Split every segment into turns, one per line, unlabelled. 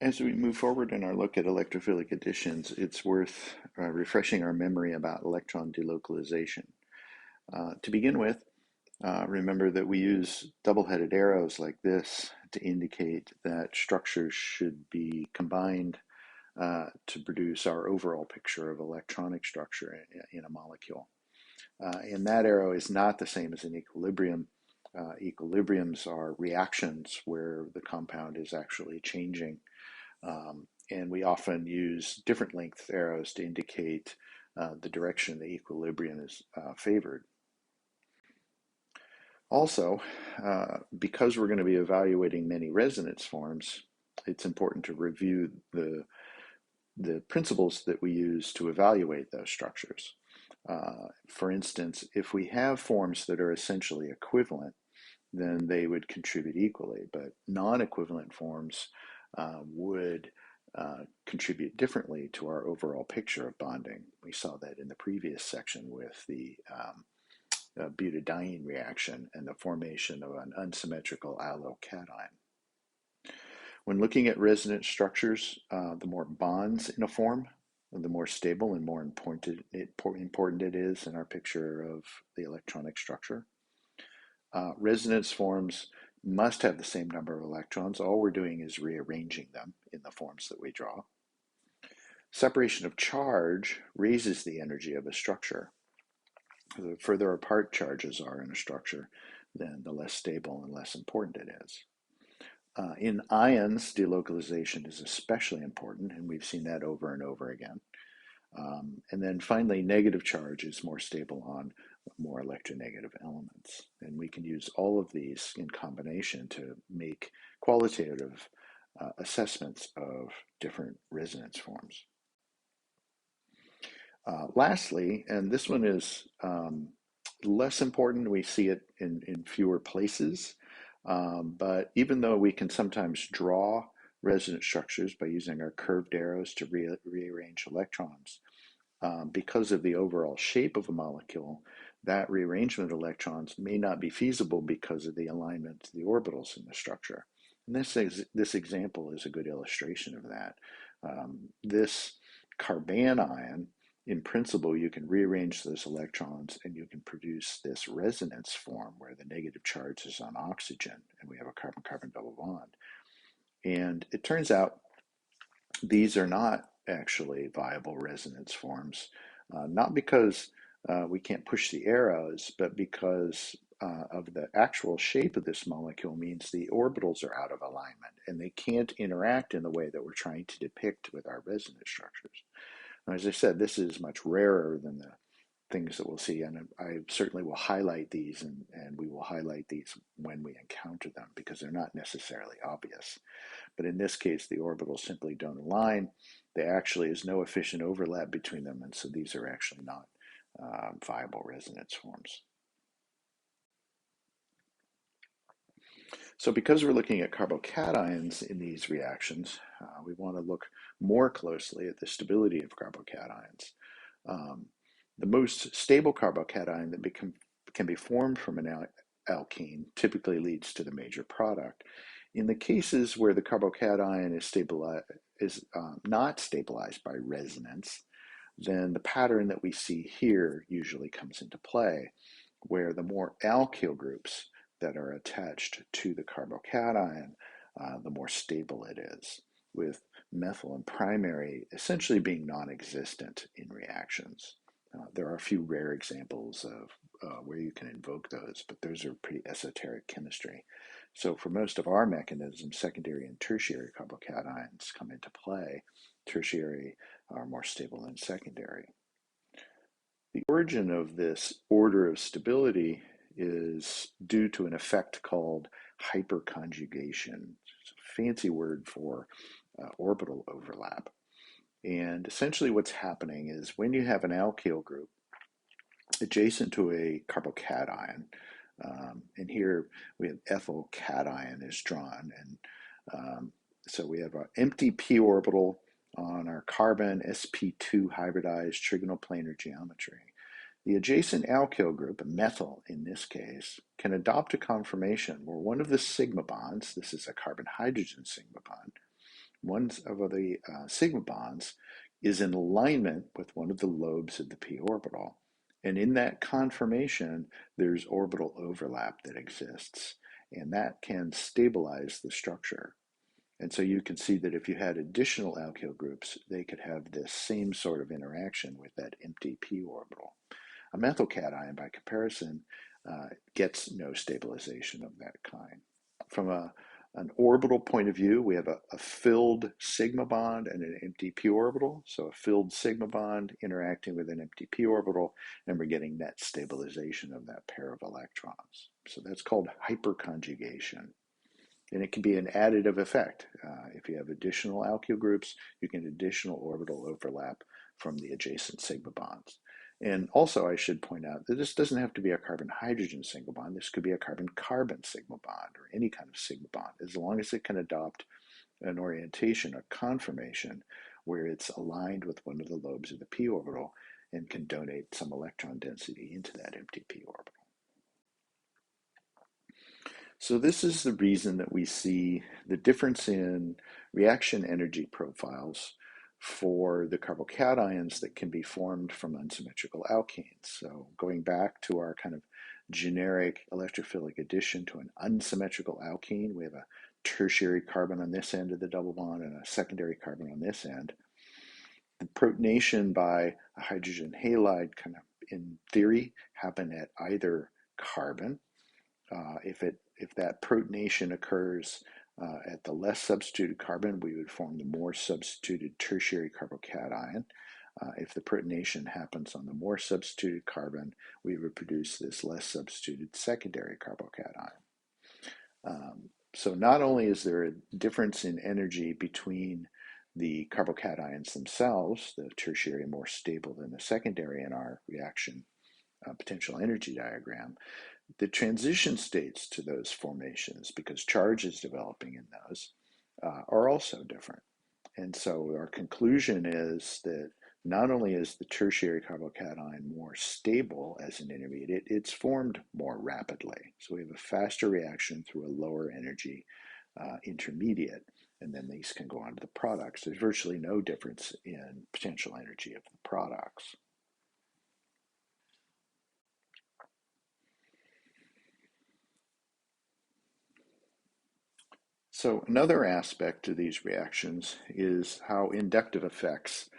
As we move forward in our look at electrophilic additions, it's worth refreshing our memory about electron delocalization. To begin with, remember that we use double-headed arrows like this to indicate that structures should be combined to produce our overall picture of electronic structure in a molecule. And that arrow is not the same as an equilibrium. Equilibriums are reactions where the compound is actually changing. And we often use different length arrows to indicate the direction the equilibrium is favored. Also, because we're going to be evaluating many resonance forms, it's important to review the principles that we use to evaluate those structures. For instance, if we have forms that are essentially equivalent, then they would contribute equally, but non-equivalent forms would contribute differently to our overall picture of bonding. We saw that in the previous section with the butadiene reaction and the formation of an unsymmetrical allocation. When looking at resonance structures, the more bonds in a form, the more stable and more important it is in our picture of the electronic structure. Resonance forms must have the same number of electrons. All we're doing is rearranging them in the forms that we draw. Separation of charge raises the energy of a structure. The further apart charges are in a structure, then the less stable and less important it is. In ions, delocalization is especially important, and we've seen that over and over again. And then finally, negative charge is more stable on more electronegative elements. And we can use all of these in combination to make qualitative assessments of different resonance forms. Lastly, and this one is less important, we see it in fewer places, but even though we can sometimes draw resonance structures by using our curved arrows to rearrange electrons, because of the overall shape of a molecule, that rearrangement of electrons may not be feasible because of the alignment of the orbitals in the structure. And this example is a good illustration of that. This carbanion, in principle, you can rearrange those electrons and you can produce this resonance form where the negative charge is on oxygen and we have a carbon-carbon double bond. And it turns out these are not actually viable resonance forms, not because we can't push the arrows, but because of the actual shape of this molecule means the orbitals are out of alignment and they can't interact in the way that we're trying to depict with our resonance structures. Now, as I said, this is much rarer than the things that we'll see, and I certainly will highlight these, and we will highlight these when we encounter them because they're not necessarily obvious. But in this case, the orbitals simply don't align. There actually is no efficient overlap between them, and so these are actually not viable resonance forms. So because we're looking at carbocations in these reactions, we want to look more closely at the stability of carbocations. The most stable carbocation that can be formed from an alkene typically leads to the major product. In the cases where the carbocation is not stabilized by resonance, then the pattern that we see here usually comes into play, where the more alkyl groups that are attached to the carbocation, the more stable it is, with methyl and primary essentially being non-existent in reactions. There are a few rare examples of where you can invoke those, but those are pretty esoteric chemistry. So for most of our mechanisms, secondary and tertiary carbocations come into play. Tertiary are more stable than secondary. The origin of this order of stability is due to an effect called hyperconjugation. It's a fancy word for orbital overlap. And essentially what's happening is when you have an alkyl group adjacent to a carbocation, and here we have ethyl cation is drawn, and so we have an empty p orbital on our carbon, sp2 hybridized trigonal planar geometry. The adjacent alkyl group, a methyl in this case, can adopt a conformation where one of the sigma bonds, this is a carbon-hydrogen sigma bond, one of the sigma bonds is in alignment with one of the lobes of the p orbital. And in that conformation, there's orbital overlap that exists, and that can stabilize the structure. And so you can see that if you had additional alkyl groups, they could have this same sort of interaction with that empty p orbital. A methyl cation, by comparison, gets no stabilization of that kind. From an orbital point of view, we have a filled sigma bond and an empty p orbital. So a filled sigma bond interacting with an empty p orbital, and we're getting net stabilization of that pair of electrons. So that's called hyperconjugation. And it can be an additive effect. If you have additional alkyl groups, you get additional orbital overlap from the adjacent sigma bonds. And also, I should point out that this doesn't have to be a carbon-hydrogen sigma bond. This could be a carbon-carbon sigma bond or any kind of sigma bond, as long as it can adopt an orientation, a conformation, where it's aligned with one of the lobes of the p orbital and can donate some electron density into that empty p orbital. So this is the reason that we see the difference in reaction energy profiles for the carbocations that can be formed from unsymmetrical alkenes. So going back to our kind of generic electrophilic addition to an unsymmetrical alkene, we have a tertiary carbon on this end of the double bond and a secondary carbon on this end. The protonation by a hydrogen halide kind of, in theory, happen at either carbon. If that protonation occurs at the less substituted carbon, we would form the more substituted tertiary carbocation. If the protonation happens on the more substituted carbon, we would produce this less substituted secondary carbocation. So not only is there a difference in energy between the carbocations themselves, the tertiary more stable than the secondary in our reaction potential energy diagram, the transition states to those formations, because charge is developing in those, are also different. And so our conclusion is that not only is the tertiary carbocation more stable as an intermediate, it's formed more rapidly. So we have a faster reaction through a lower energy intermediate, and then these can go on to the products. There's virtually no difference in potential energy of the products. So another aspect of these reactions is how inductive effects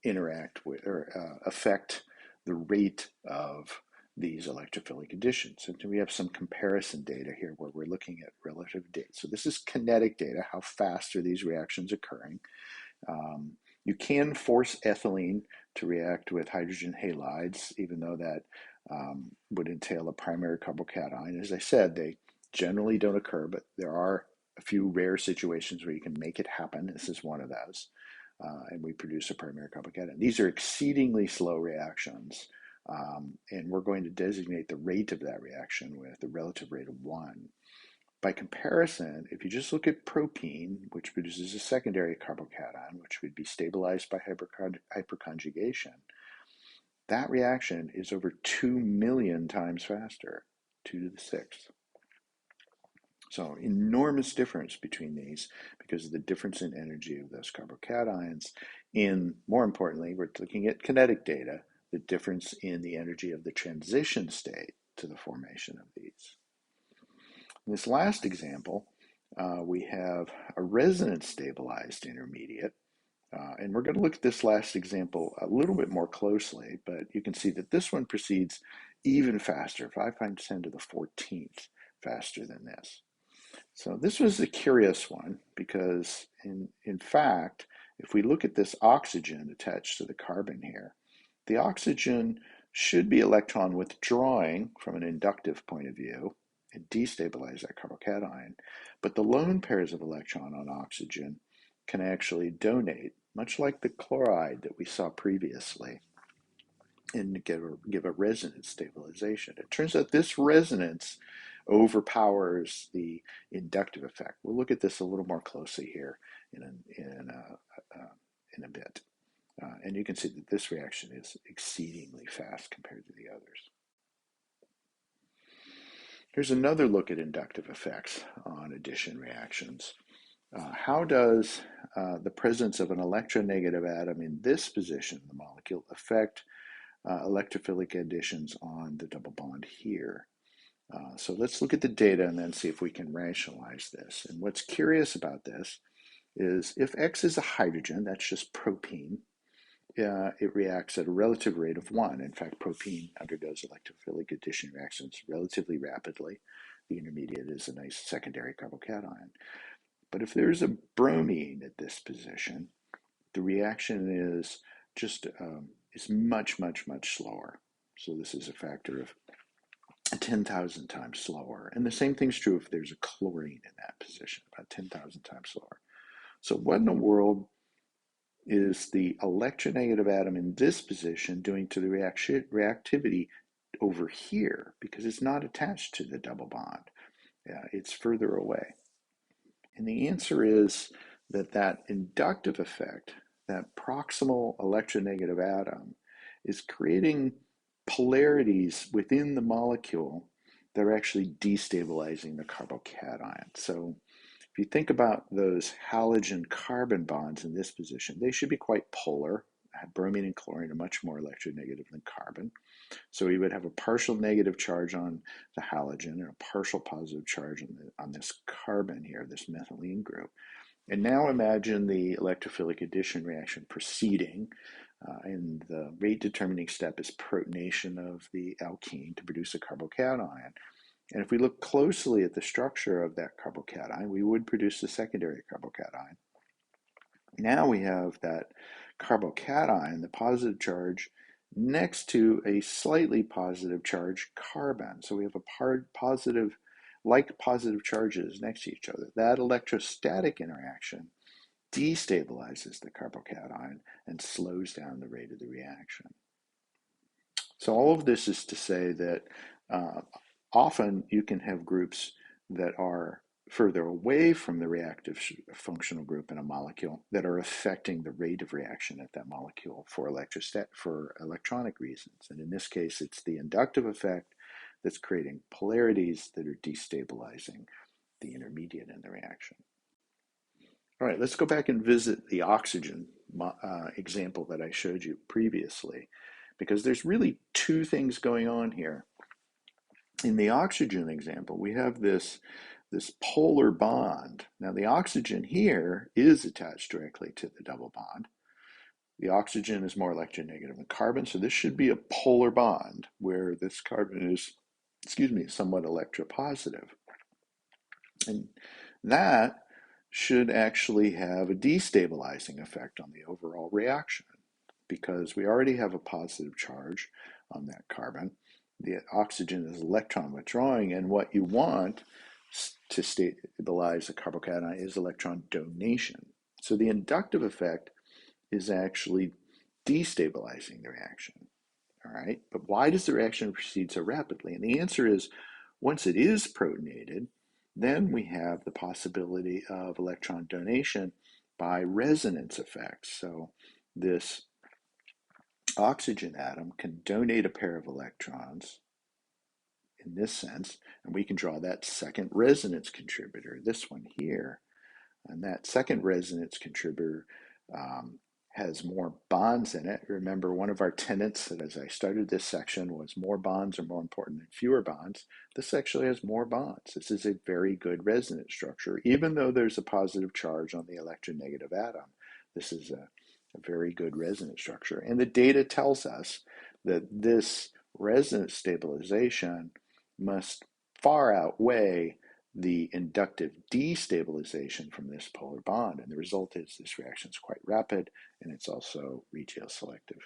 interact with or affect the rate of these electrophilic additions. And we have some comparison data here where we're looking at relative data. So this is kinetic data. How fast are these reactions occurring? You can force ethylene to react with hydrogen halides, even though that would entail a primary carbocation. As I said, they generally don't occur, but there are a few rare situations where you can make it happen. This is one of those. And we produce a primary carbocation. These are exceedingly slow reactions, and we're going to designate the rate of that reaction with the relative rate of 1. By comparison, if you just look at propene, which produces a secondary carbocation, which would be stabilized by hyperconjugation, that reaction is over 2 million times faster, 2 to the 6th. So enormous difference between these because of the difference in energy of those carbocations. And more importantly, we're looking at kinetic data, the difference in the energy of the transition state to the formation of these. In this last example, we have a resonance stabilized intermediate. And we're going to look at this last example a little bit more closely, but you can see that this one proceeds even faster, 5 times 10 to the 14th faster than this. So this was a curious one because in fact, if we look at this oxygen attached to the carbon here, the oxygen should be electron withdrawing from an inductive point of view and destabilize that carbocation, but the lone pairs of electron on oxygen can actually donate, much like the chloride that we saw previously, and give a resonance stabilization. It turns out this resonance overpowers the inductive effect. We'll look at this a little more closely here in a bit. And you can see that this reaction is exceedingly fast compared to the others. Here's another look at inductive effects on addition reactions. How does the presence of an electronegative atom in this position of the molecule affect electrophilic additions on the double bond here? So let's look at the data and then see if we can rationalize this. And what's curious about this is if X is a hydrogen, that's just propene, it reacts at a relative rate of 1. In fact, propene undergoes electrophilic addition reactions relatively rapidly. The intermediate is a nice secondary carbocation. But if there's a bromine at this position, the reaction is just is much, much, much slower. So this is a factor of 10,000 times slower. And the same thing's true if there's a chlorine in that position, about 10,000 times slower. So what in the world is the electronegative atom in this position doing to the reactivity over here? Because it's not attached to the double bond. It's further away. And the answer is that inductive effect, that proximal electronegative atom, is creating polarities within the molecule that are actually destabilizing the carbocation. So if you think about those halogen carbon bonds in this position, they should be quite polar. Bromine and chlorine are much more electronegative than carbon. So we would have a partial negative charge on the halogen and a partial positive charge on this carbon here, this methylene group. And now imagine the electrophilic addition reaction proceeding, and the rate determining step is protonation of the alkene to produce a carbocation. And if we look closely at the structure of that carbocation, we would produce the secondary carbocation. Now we have that carbocation, the positive charge, next to a slightly positive charged carbon. So we have a positive, like positive charges next to each other. That electrostatic interaction destabilizes the carbocation and slows down the rate of the reaction. So all of this is to say that often you can have groups that are further away from the reactive functional group in a molecule that are affecting the rate of reaction at that molecule for electronic reasons. And in this case, it's the inductive effect that's creating polarities that are destabilizing the intermediate in the reaction. All right, let's go back and visit the oxygen example that I showed you previously, because there's really two things going on here. In the oxygen example, we have this polar bond. Now the oxygen here is attached directly to the double bond. The oxygen is more electronegative than carbon, so this should be a polar bond where this carbon is, somewhat electropositive. And that should actually have a destabilizing effect on the overall reaction because we already have a positive charge on that carbon. The oxygen is electron withdrawing, and what you want to stabilize a carbocation is electron donation. So the inductive effect is actually destabilizing the reaction. All right, but why does the reaction proceed so rapidly? And the answer is, once it is protonated, then we have the possibility of electron donation by resonance effects. So this oxygen atom can donate a pair of electrons in this sense, and we can draw that second resonance contributor, this one here. And that second resonance contributor has more bonds in it. Remember, one of our tenets that as I started this section was more bonds are more important than fewer bonds. This actually has more bonds. This is a very good resonance structure, even though there's a positive charge on the electronegative atom. This is a very good resonance structure. And the data tells us that this resonance stabilization must far outweigh the inductive destabilization from this polar bond. And the result is this reaction is quite rapid, and it's also retail selective.